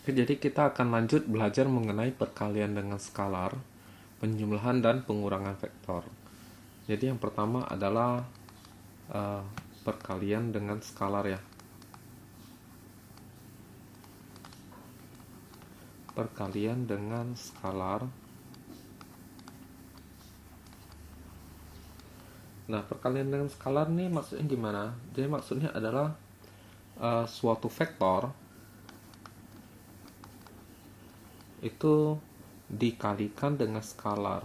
Jadi kita akan lanjut belajar mengenai perkalian dengan skalar, penjumlahan dan pengurangan vektor. Jadi yang pertama adalah uh, perkalian dengan skalar ya. Perkalian dengan skalar. Nah, perkalian dengan skalar nih maksudnya gimana? Jadi maksudnya adalah suatu vektor itu dikalikan dengan skalar.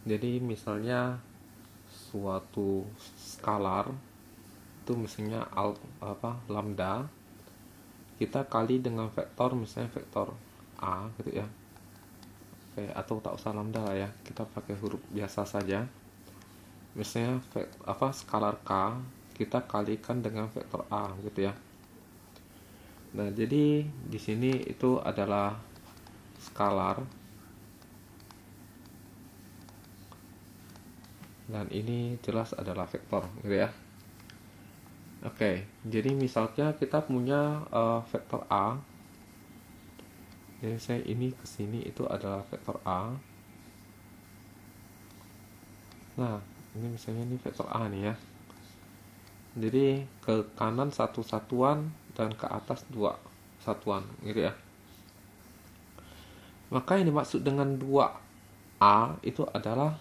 Jadi misalnya suatu skalar itu misalnya lambda, kita kali dengan vektor misalnya vektor a gitu ya. Oke, atau tak usah lambda lah ya, kita pakai huruf biasa saja. Misalnya skalar k kita kalikan dengan vektor a gitu ya. Nah, jadi di sini itu adalah skalar dan ini jelas adalah vektor gitu ya. Oke, jadi misalnya kita punya vektor a. Jadi saya ini ke sini itu adalah vektor a. Nah, ini misalnya ini vektor a nih ya. Jadi ke kanan satu satuan dan ke atas dua satuan gitu ya. Maka yang dimaksud dengan 2a itu adalah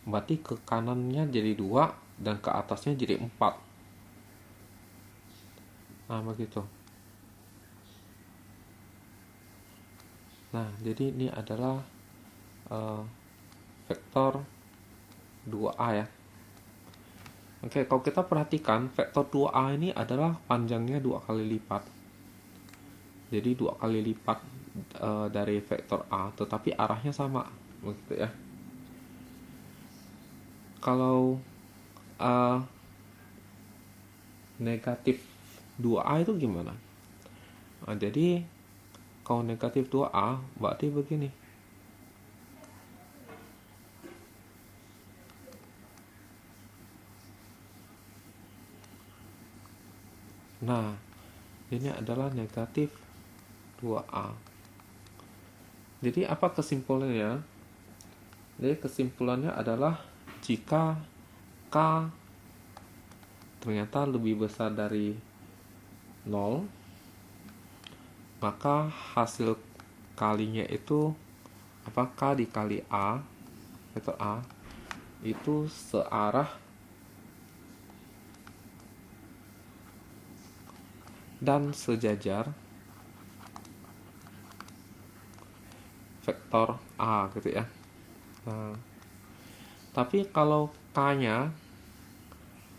berarti ke kanannya jadi 2 dan ke atasnya jadi 4. Nah, begitu. Nah, jadi ini adalah vektor 2a ya. Oke, kalau kita perhatikan vektor 2a ini adalah panjangnya 2 kali lipat. Jadi 2 kali lipat dari vektor a, tetapi arahnya sama, begitu ya. Kalau negatif 2a itu gimana? Nah, jadi kalau negatif 2a berarti begini. Nah, ini adalah negatif 2a. Jadi apa kesimpulannya? Jadi kesimpulannya adalah jika k ternyata lebih besar dari 0, maka hasil kalinya itu k dikali a, vektor a, itu searah dan sejajar vektor a gitu ya. Nah, tapi kalau k-nya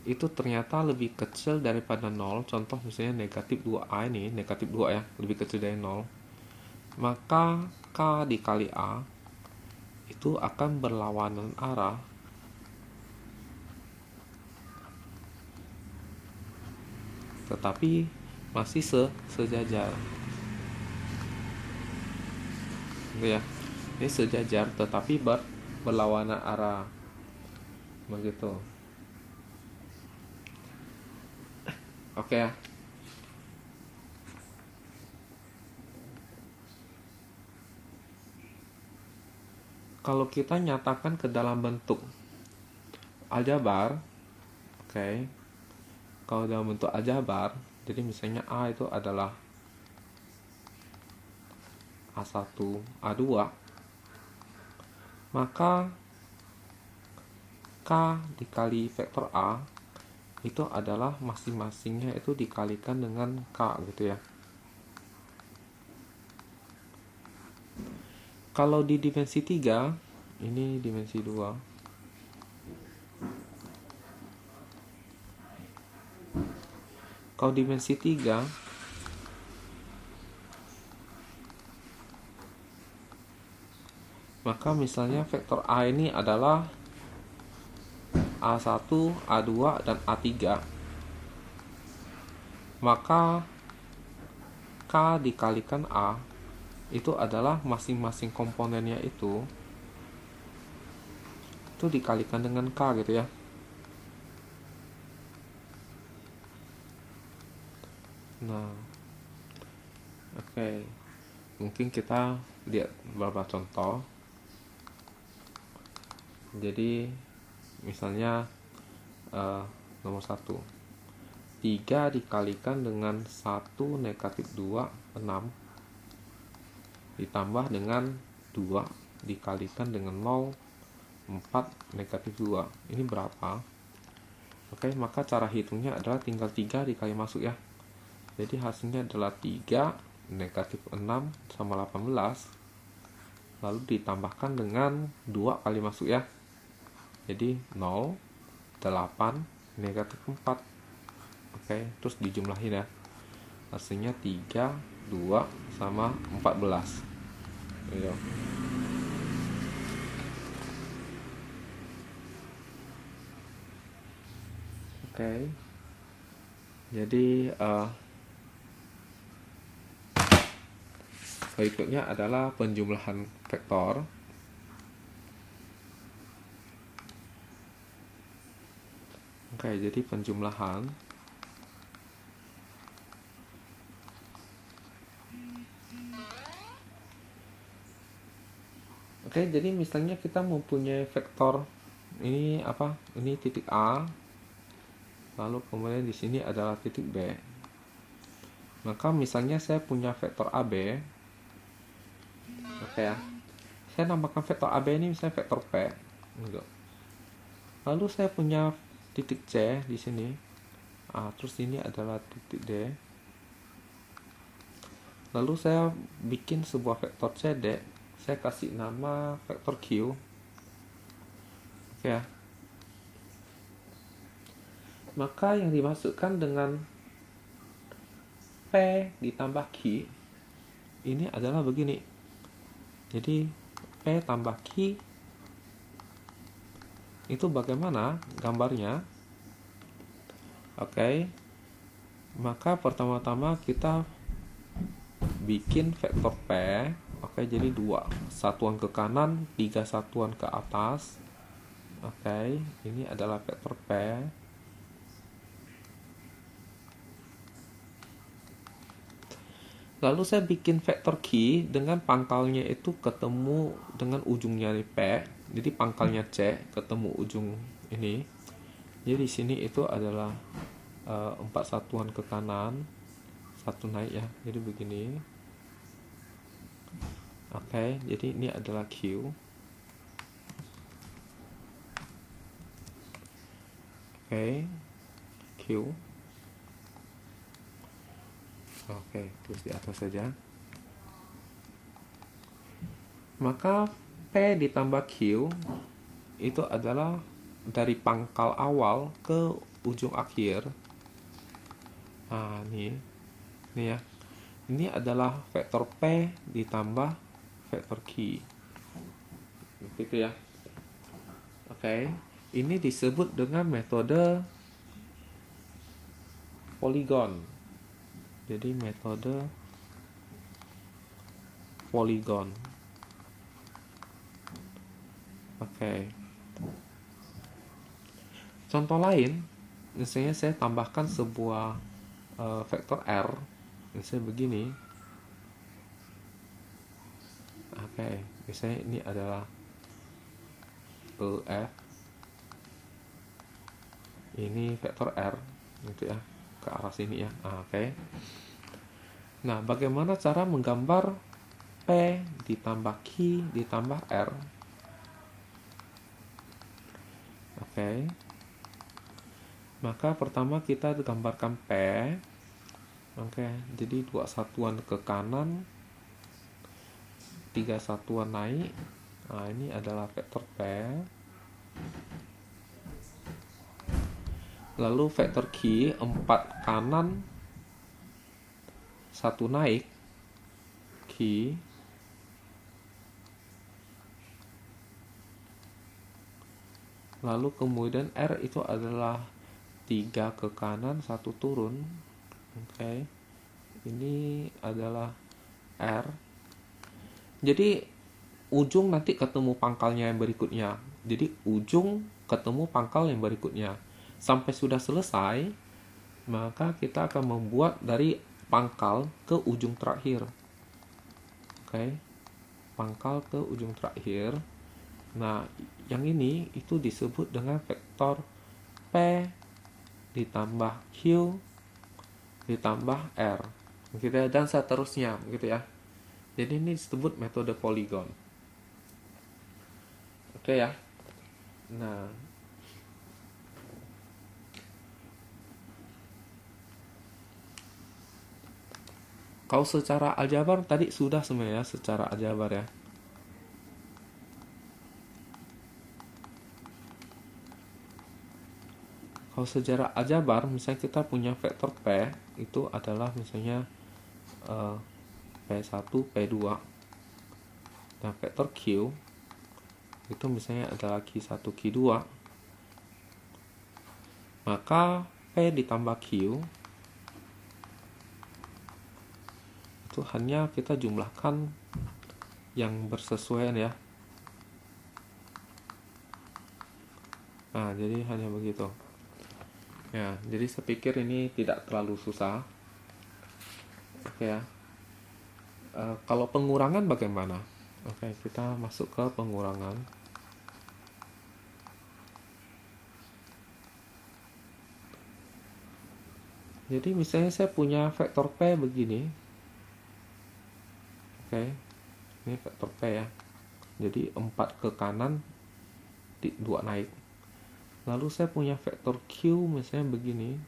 itu ternyata lebih kecil daripada 0, contoh misalnya negatif 2a ini, negatif 2 ya, lebih kecil dari 0, maka k dikali a itu akan berlawanan arah tetapi masih sejajar gitu ya. Ini sejajar tetapi berlawanan arah begitu. Oke ya. Kalau kita nyatakan ke dalam bentuk aljabar, oke. Kalau dalam bentuk aljabar, jadi misalnya A itu adalah A1, A2, maka K dikali vektor A itu adalah masing-masingnya itu dikalikan dengan K gitu ya. Kalau di dimensi 3, ini dimensi 2. Kalau dimensi 3, maka misalnya vektor A ini adalah A1, A2, dan A3. Maka K dikalikan A itu adalah masing-masing komponennya itu itu dikalikan dengan K gitu ya. Nah, oke. Mungkin kita lihat beberapa contoh. Jadi misalnya nomor 1, 3 dikalikan dengan 1 negatif 2, 6, ditambah dengan 2 dikalikan dengan 0, 4 negatif 2. Ini berapa? Oke, maka cara hitungnya adalah tinggal 3 dikali masuk ya. Jadi hasilnya adalah 3 negatif 6 sama 18, lalu ditambahkan dengan 2 kali masuk ya. Jadi 0, 8, negatif 4. Oke, terus dijumlahin ya. Hasilnya 3, 2, sama 14. Ayo. Oke. Jadi berikutnya adalah penjumlahan vektor. Oke, jadi penjumlahan. Oke, jadi misalnya kita mempunyai vektor ini apa? Ini titik A. Lalu kemudian di sini adalah titik B. Maka misalnya saya punya vektor AB. Oke ya. Saya namakan vektor AB ini misalnya vektor P. Lalu saya punya titik C di sini. Terus ini adalah titik D. Lalu saya bikin sebuah vektor CD. Saya kasih nama vektor Q. Oke ya. Maka yang dimasukkan dengan P ditambah Q ini adalah begini. Jadi P tambah Q itu bagaimana gambarnya? Oke. Maka pertama-tama kita bikin vektor P. Oke, jadi 2 satuan ke kanan, 3 satuan ke atas. Oke, ini adalah vektor P. Lalu saya bikin vektor Q dengan pangkalnya itu ketemu dengan ujungnya di P. Jadi pangkalnya C ketemu ujung ini. Jadi di sini itu adalah 4 satuan ke kanan, 1 naik ya. Jadi begini. Oke, jadi ini adalah Q. Oke, Q. Oke, terus di atas saja. Maka P ditambah Q itu adalah dari pangkal awal ke ujung akhir. Ini ya. Ini adalah vektor P ditambah vektor Q. Gitu ya. Oke, ini disebut dengan metode poligon. Jadi metode poligon. Oke. Contoh lain, misalnya saya tambahkan sebuah vektor R, misalnya begini. Oke, misalnya ini adalah EF. Ini vektor R, gitu ya, ke arah sini ya. Oke. Nah, bagaimana cara menggambar P ditambah Q ditambah R? Oke. Maka pertama kita gambarkan P. Oke, jadi 2 satuan ke kanan, 3 satuan naik. Ini adalah vektor P. Lalu vektor Q 4 kanan, 1 naik, Q. Lalu kemudian R itu adalah 3 ke kanan, 1 turun. Oke. Ini adalah R. Jadi ujung nanti ketemu pangkalnya yang berikutnya. Jadi ujung ketemu pangkal yang berikutnya. Sampai sudah selesai, maka kita akan membuat dari pangkal ke ujung terakhir. Oke, pangkal ke ujung terakhir. Nah, yang ini itu disebut dengan vektor P ditambah Q ditambah R, gitu ya, dan seterusnya, gitu ya. Jadi ini disebut metode poligon. Oke ya. Nah, kalau secara aljabar tadi sudah sebenarnya, secara aljabar ya. Kalau secara aljabar, misalnya kita punya vektor P, itu adalah misalnya P1, P2. Nah, vektor Q, itu misalnya adalah Q1, Q2. Maka P ditambah Q, itu hanya kita jumlahkan yang bersesuaian ya. Nah, jadi hanya begitu. Ya, jadi saya pikir ini tidak terlalu susah. Oke ya. Kalau pengurangan bagaimana? Oke, kita masuk ke pengurangan. Jadi misalnya saya punya vektor P begini. Oke, ini vektor P ya. Jadi 4 ke kanan, 2 naik. Lalu saya punya vektor Q misalnya begini.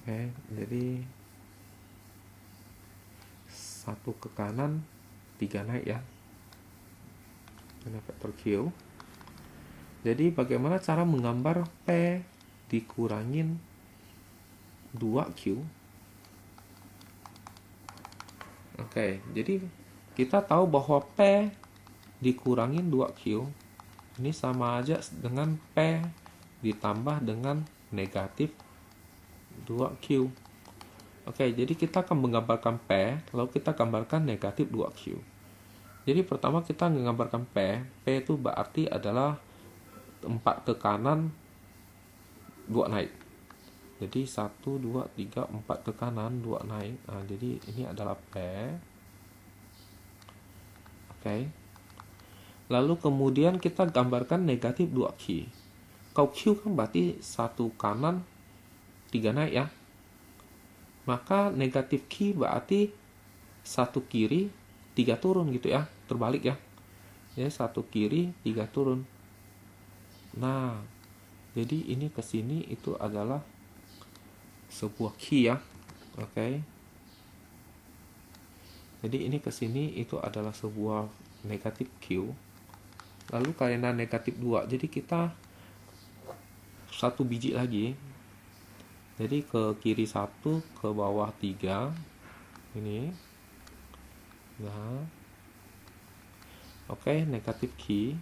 Oke, jadi 1 ke kanan, 3 naik ya. Ini vektor Q. Jadi bagaimana cara menggambar P dikurangin 2Q? Oke, jadi kita tahu bahwa P dikurangin 2Q ini sama aja dengan P ditambah dengan negatif 2Q. Oke, jadi kita akan menggambarkan P, lalu kita gambarkan negatif 2Q. Jadi pertama kita menggambarkan P itu berarti adalah 4 ke kanan, 2 naik. Jadi 1, 2, 3, 4 ke kanan, 2 naik. Nah, jadi ini adalah P. Oke. Lalu kemudian kita gambarkan negatif 2Q. Kalau Q kan berarti 1 kanan, 3 naik ya. Maka negatif Q berarti 1 kiri, 3 turun gitu ya. Terbalik ya. Jadi 1 kiri, 3 turun. Nah, jadi ini ke sini itu adalah sebuah Q ya. Oke. Jadi ini ke sini itu adalah sebuah negatif Q. Lalu karena negatif 2, jadi kita 1 biji lagi. Jadi ke kiri 1, ke bawah 3. Ini. Nah. Oke, negatif Q.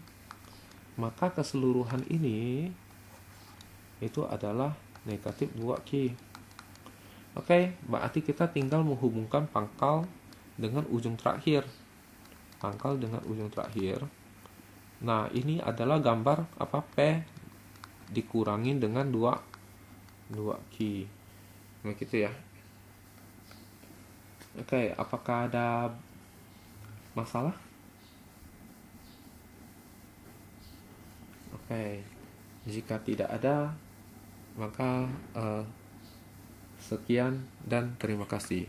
Maka keseluruhan ini itu adalah negatif 2Q. Oke, berarti kita tinggal menghubungkan pangkal dengan ujung terakhir. Pangkal dengan ujung terakhir. Nah, ini adalah gambar apa P dikurangin dengan 2Q. Begitu ya. Oke, apakah ada masalah? Oke. Jika tidak ada, maka sekian dan terima kasih.